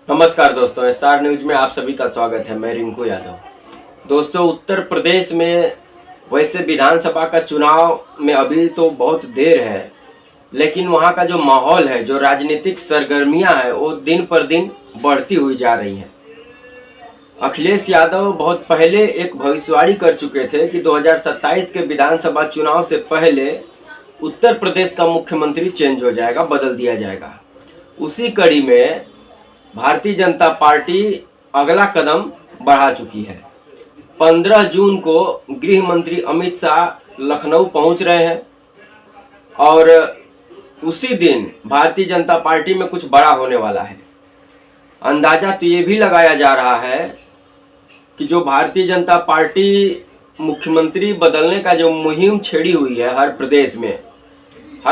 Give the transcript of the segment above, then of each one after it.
नमस्कार दोस्तों, star news में आप सभी का स्वागत है। मैं रिंकू यादव। दोस्तों, उत्तर प्रदेश में वैसे विधानसभा का चुनाव में अभी तो बहुत देर है, लेकिन वहाँ का जो माहौल है, जो राजनीतिक सरगर्मियाँ हैं, वो दिन पर दिन बढ़ती हुई जा रही हैं। अखिलेश यादव बहुत पहले एक भविष्यवाणी कर चुके थे कि 2027 के विधानसभा चुनाव से पहले उत्तर प्रदेश का मुख्यमंत्री चेंज हो जाएगा, बदल दिया जाएगा। उसी कड़ी में भारतीय जनता पार्टी अगला कदम बढ़ा चुकी है। 15 जून को गृह मंत्री अमित शाह लखनऊ पहुंच रहे हैं और उसी दिन भारतीय जनता पार्टी में कुछ बड़ा होने वाला है। अंदाजा तो ये भी लगाया जा रहा है कि जो भारतीय जनता पार्टी मुख्यमंत्री बदलने का जो मुहिम छेड़ी हुई है हर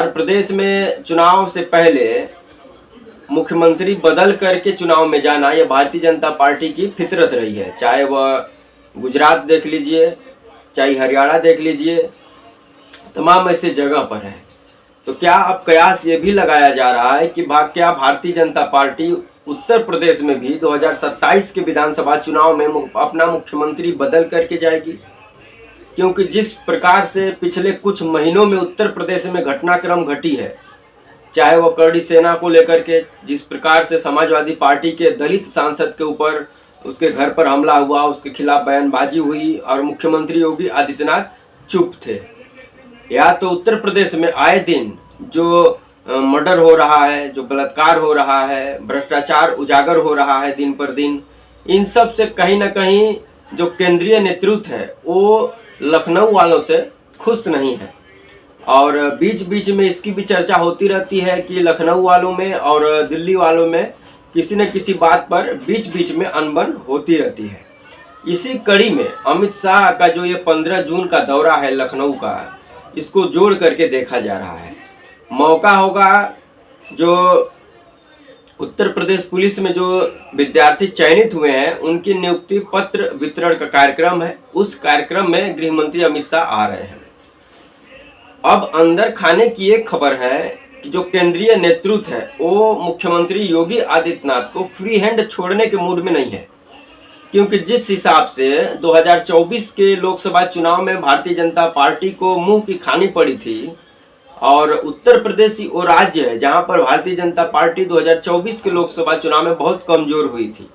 प्रदेश में चुनाव से पहले मुख्यमंत्री बदल करके चुनाव में जाना, यह भारतीय जनता पार्टी की फितरत रही है। चाहे वह गुजरात देख लीजिए, चाहे हरियाणा देख लीजिए, तमाम ऐसे जगह पर है। तो क्या अब कयास ये भी लगाया जा रहा है कि क्या भारतीय जनता पार्टी उत्तर प्रदेश में भी 2027 के विधानसभा चुनाव में अपना मुख्यमंत्री बदल करके जाएगी? क्योंकि जिस प्रकार से पिछले कुछ महीनों में उत्तर प्रदेश में घटनाक्रम घटी है, चाहे वह करड़ी सेना को लेकर के जिस प्रकार से समाजवादी पार्टी के दलित सांसद के ऊपर उसके घर पर हमला हुआ, उसके खिलाफ बयानबाजी हुई और मुख्यमंत्री योगी आदित्यनाथ चुप थे, या तो उत्तर प्रदेश में आए दिन जो मर्डर हो रहा है, जो बलात्कार हो रहा है, भ्रष्टाचार उजागर हो रहा है दिन पर दिन, इन सब से कहीं ना कहीं जो केंद्रीय नेतृत्व है वो लखनऊ वालों से खुश नहीं है। और बीच बीच में इसकी भी चर्चा होती रहती है कि लखनऊ वालों में और दिल्ली वालों में किसी न किसी बात पर बीच बीच में अनबन होती रहती है। इसी कड़ी में अमित शाह का जो ये 15 जून का दौरा है लखनऊ का, इसको जोड़ करके देखा जा रहा है। मौका होगा जो उत्तर प्रदेश पुलिस में जो विद्यार्थी चयनित हुए हैं उनकी नियुक्ति पत्र वितरण का कार्यक्रम है। उस कार्यक्रम में गृह मंत्री अमित शाह आ रहे हैं। अब अंदर खाने की एक खबर है कि जो केंद्रीय नेतृत्व है वो मुख्यमंत्री योगी आदित्यनाथ को फ्री हैंड छोड़ने के मूड में नहीं है, क्योंकि जिस हिसाब से 2024 के लोकसभा चुनाव में भारतीय जनता पार्टी को मुंह की खानी पड़ी थी, और उत्तर प्रदेश ही वो राज्य है जहां पर भारतीय जनता पार्टी 2024 के लोकसभा चुनाव में बहुत कमजोर हुई थी,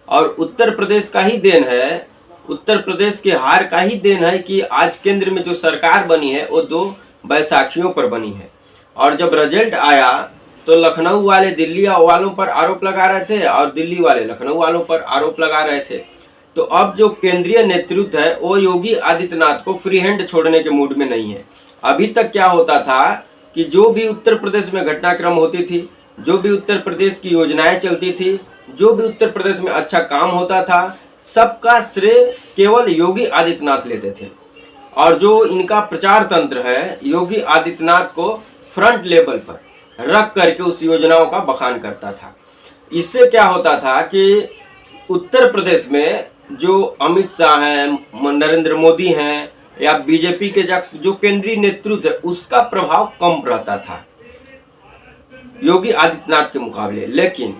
और उत्तर प्रदेश का ही देन है, उत्तर प्रदेश के हार का ही देन है कि आज केंद्र में जो सरकार बनी है वो 2 बैसाखियों पर बनी है। और जब रिजल्ट आया तो लखनऊ वाले दिल्ली वालों पर आरोप लगा रहे थे और दिल्ली वाले लखनऊ वालों पर आरोप लगा रहे थे। तो अब जो केंद्रीय नेतृत्व है वो योगी आदित्यनाथ को फ्री हैंड छोड़ने के मूड में नहीं है। अभी तक क्या होता था कि जो भी उत्तर प्रदेश में घटनाक्रम होती थी, जो भी उत्तर प्रदेश की योजनाएं चलती थी, जो भी उत्तर प्रदेश में अच्छा काम होता था, सबका श्रेय केवल योगी आदित्यनाथ लेते थे। और जो इनका प्रचार तंत्र है योगी आदित्यनाथ को फ्रंट लेवल पर रख करके उस योजनाओं का बखान करता था। इससे क्या होता था कि उत्तर प्रदेश में जो अमित शाह हैं, नरेंद्र मोदी हैं, या बीजेपी के जो केंद्रीय नेतृत्व है उसका प्रभाव कम रहता था योगी आदित्यनाथ के मुकाबले। लेकिन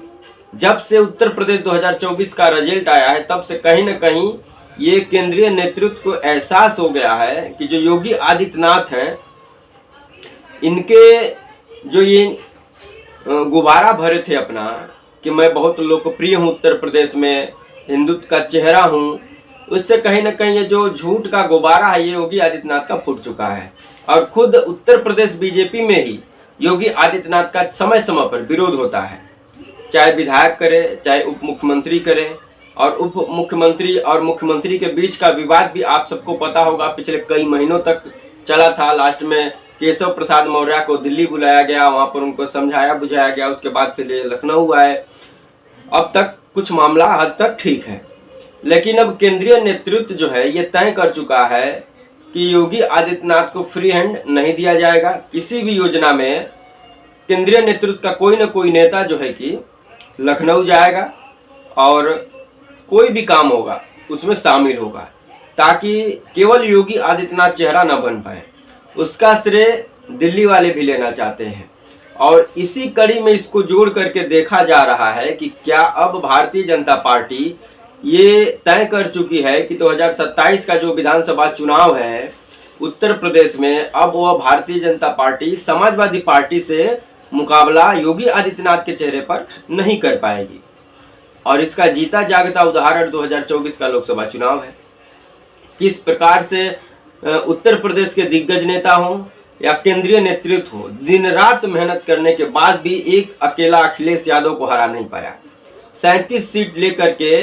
जब से उत्तर प्रदेश 2024 का रिजल्ट आया है तब से कहीं ना कहीं ये केंद्रीय नेतृत्व को एहसास हो गया है कि जो योगी आदित्यनाथ हैं, इनके जो ये गुब्बारा भरे थे अपना कि मैं बहुत लोकप्रिय हूँ उत्तर प्रदेश में, हिंदुत्व का चेहरा हूँ, उससे कहीं ना कहीं ये जो झूठ का गुब्बारा है ये योगी आदित्यनाथ का फूट चुका है। और खुद उत्तर प्रदेश बीजेपी में ही योगी आदित्यनाथ का समय समय पर विरोध होता है, चाहे विधायक करे, चाहे उप मुख्यमंत्री करे। और उप मुख्यमंत्री और मुख्यमंत्री के बीच का विवाद भी आप सबको पता होगा, पिछले कई महीनों तक चला था। लास्ट में केशव प्रसाद मौर्य को दिल्ली बुलाया गया, वहां पर उनको समझाया बुझाया गया, उसके बाद फिर लखनऊ आए। अब तक कुछ मामला हद तक ठीक है, लेकिन अब केंद्रीय नेतृत्व जो है ये तय कर चुका है कि योगी आदित्यनाथ को फ्री हैंड नहीं दिया जाएगा। किसी भी योजना में केंद्रीय नेतृत्व का कोई ना कोई नेता जो है कि लखनऊ जाएगा और कोई भी काम होगा उसमें शामिल होगा, ताकि केवल योगी आदित्यनाथ चेहरा न बन पाए। उसका श्रेय दिल्ली वाले भी लेना चाहते हैं। और इसी कड़ी में इसको जोड़ करके देखा जा रहा है कि क्या अब भारतीय जनता पार्टी ये तय कर चुकी है कि 2027 का जो विधानसभा चुनाव है उत्तर प्रदेश में, अब वह भारतीय जनता पार्टी समाजवादी पार्टी से मुकाबला योगी आदित्यनाथ के चेहरे पर नहीं कर पाएगी। और इसका जीता जागता उदाहरण 2024 का लोकसभा चुनाव है। किस प्रकार से उत्तर प्रदेश के दिग्गज नेता हों या केंद्रीय नेतृत्व हो, दिन रात मेहनत करने के बाद भी एक अकेला अखिलेश यादव को हरा नहीं पाया। 37 सीट लेकर के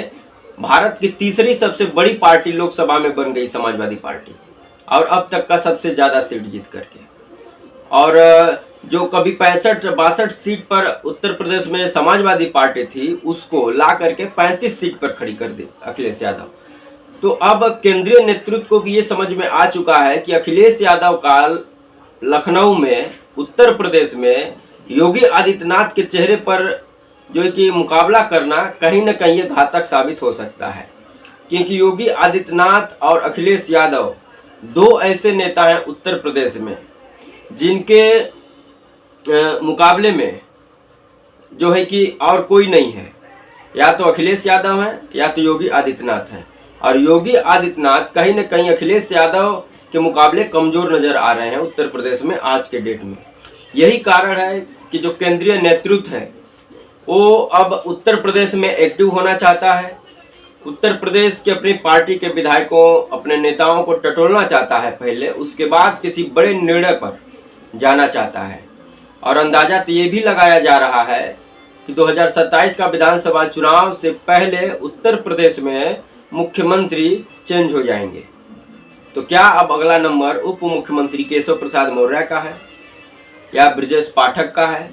भारत की तीसरी सबसे बड़ी पार्टी लोकसभा में बन गई समाजवादी पार्टी, और अब तक का सबसे ज्यादा सीट जीत करके। और जो कभी 65-62 सीट पर उत्तर प्रदेश में समाजवादी पार्टी थी, उसको ला करके 35 सीट पर खड़ी कर दी अखिलेश यादव। तो अब केंद्रीय नेतृत्व को भी ये समझ में आ चुका है कि अखिलेश यादव का लखनऊ में, उत्तर प्रदेश में योगी आदित्यनाथ के चेहरे पर जो है कि मुकाबला करना कहीं न कहीं ये घातक साबित हो सकता है, क्योंकि योगी आदित्यनाथ और अखिलेश यादव दो ऐसे नेता हैं उत्तर प्रदेश में जिनके मुकाबले में जो है कि और कोई नहीं है। या तो अखिलेश यादव हैं या तो योगी आदित्यनाथ हैं, और योगी आदित्यनाथ कहीं न कहीं अखिलेश यादव के मुकाबले कमजोर नजर आ रहे हैं उत्तर प्रदेश में आज के डेट में। यही कारण है कि जो केंद्रीय नेतृत्व है वो अब उत्तर प्रदेश में एक्टिव होना चाहता है, उत्तर प्रदेश के अपनी पार्टी के विधायकों, अपने नेताओं को टटोलना चाहता है पहले, उसके बाद किसी बड़े निर्णय पर जाना चाहता है। और अंदाजा तो ये भी लगाया जा रहा है कि 2027 का विधानसभा चुनाव से पहले उत्तर प्रदेश में मुख्यमंत्री चेंज हो जाएंगे। तो क्या अब अगला नंबर उप मुख्यमंत्री केशव प्रसाद मौर्य का है, या ब्रजेश पाठक का है,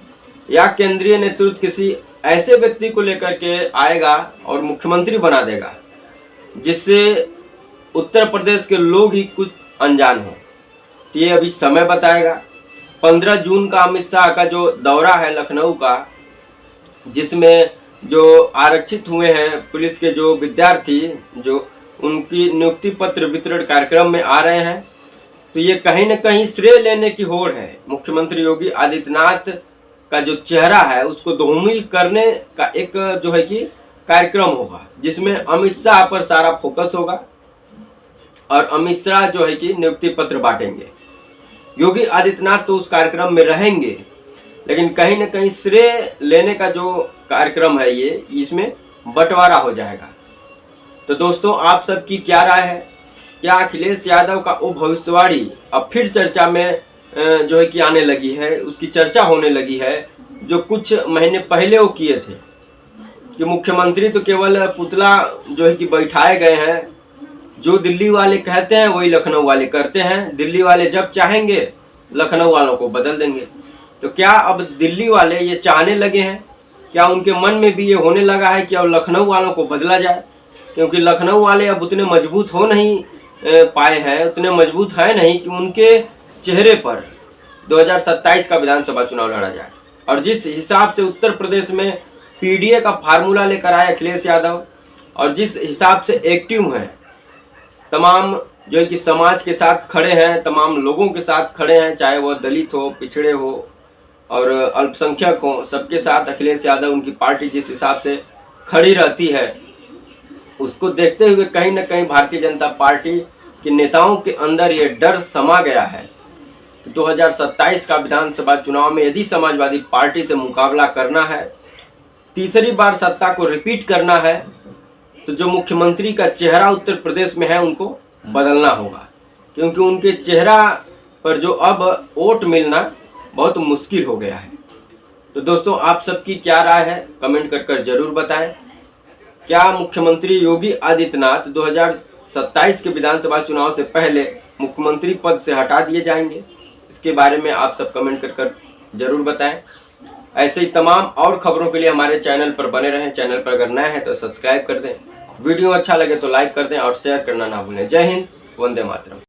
या केंद्रीय नेतृत्व किसी ऐसे व्यक्ति को लेकर के आएगा और मुख्यमंत्री बना देगा जिससे उत्तर प्रदेश के लोग ही कुछ अनजान हो? तो ये अभी समय बताएगा। 15 जून का अमित शाह का जो दौरा है लखनऊ का, जिसमें जो आरक्षित हुए हैं पुलिस के जो विद्यार्थी, जो उनकी नियुक्ति पत्र वितरण कार्यक्रम में आ रहे हैं, तो ये कहीं न कहीं श्रेय लेने की होड़ है। मुख्यमंत्री योगी आदित्यनाथ का जो चेहरा है उसको धूमिल करने का एक जो है कि कार्यक्रम होगा, जिसमें अमित शाह पर सारा फोकस होगा और अमित शाह जो है कि नियुक्ति पत्र बांटेंगे। योगी आदित्यनाथ तो उस कार्यक्रम में रहेंगे, लेकिन कहीं न कहीं श्रेय लेने का जो कार्यक्रम है ये, इसमें बंटवारा हो जाएगा। तो दोस्तों, आप सबकी क्या राय है? क्या अखिलेश यादव का वो भविष्यवाणी अब फिर चर्चा में जो है कि आने लगी है, उसकी चर्चा होने लगी है जो कुछ महीने पहले वो किए थे कि मुख्यमंत्री तो केवल पुतला जो है कि बैठाए गए हैं, जो दिल्ली वाले कहते हैं वही लखनऊ वाले करते हैं, दिल्ली वाले जब चाहेंगे लखनऊ वालों को बदल देंगे। तो क्या अब दिल्ली वाले ये चाहने लगे हैं, क्या उनके मन में भी ये होने लगा है कि अब लखनऊ वालों को बदला जाए? क्योंकि लखनऊ वाले अब उतने मजबूत हो नहीं पाए हैं, उतने मजबूत है नहीं कि उनके चेहरे पर 2027 का विधानसभा चुनाव लड़ा जाए। और जिस हिसाब से उत्तर प्रदेश में पीडीए का फार्मूला लेकर आए अखिलेश यादव, और जिस हिसाब से एक्टिव हैं, तमाम जो है कि समाज के साथ खड़े हैं, तमाम लोगों के साथ खड़े हैं, चाहे वह दलित हो, पिछड़े हो और अल्पसंख्यक हो, सबके साथ अखिलेश यादव, उनकी पार्टी जिस हिसाब से खड़ी रहती है, उसको देखते हुए कहीं न कहीं भारतीय जनता पार्टी के नेताओं के अंदर ये डर समा गया है कि 2027 का विधानसभा चुनाव में यदि समाजवादी पार्टी से मुकाबला करना है, तीसरी बार सत्ता को रिपीट करना है, तो जो मुख्यमंत्री का चेहरा उत्तर प्रदेश में है उनको बदलना होगा, क्योंकि उनके चेहरा पर जो अब वोट मिलना बहुत मुश्किल हो गया है। तो दोस्तों, आप सबकी क्या राय है कमेंट कर जरूर बताएं। क्या मुख्यमंत्री योगी आदित्यनाथ 2027 के विधानसभा चुनाव से पहले मुख्यमंत्री पद से हटा दिए जाएंगे? इसके बारे में आप सब कमेंट कर जरूर बताएं। ऐसे ही तमाम और खबरों के लिए हमारे चैनल पर बने रहें। चैनल पर अगर नए हैं तो सब्सक्राइब कर दें, वीडियो अच्छा लगे तो लाइक कर दें और शेयर करना ना भूलें। जय हिंद, वंदे मातरम।